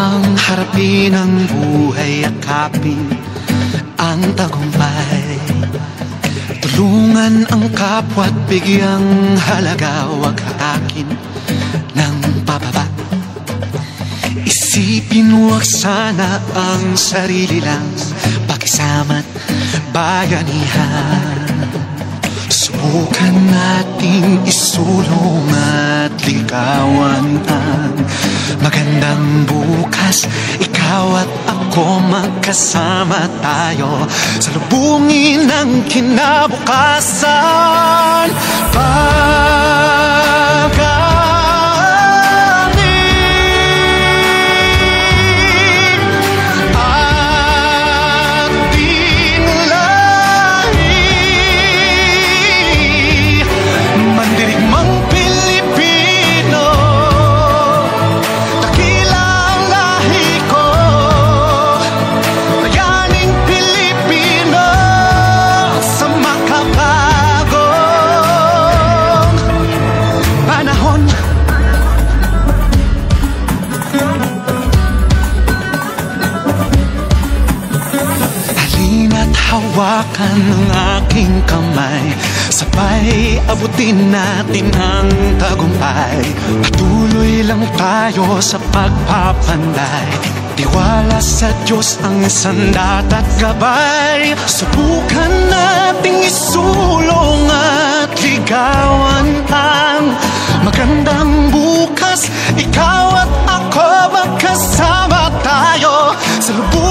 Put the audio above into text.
ang harapin ang buhay, yakapin ang tagumpay. Tulungan ang kapwa't bigyang halaga, huwag hatakin ng pababa. Isipin huwag sana ang sarili lang, pakisama't bayanihan. Subukan nating isulong at ligawan ang magandang bukas. Ikaw at ako magkasama tayo, salubungin ang kinabukasan. Hawakan ng aking kamay, sabay abutin natin ang tagumpay. Patuloy lang tayo sa pagpapanday, tiwala sa Diyos ang sandat at gabay. Subukan nating isulong at ligawan ang magandang bukas. Ikaw at ako magkasama tayo sa lubos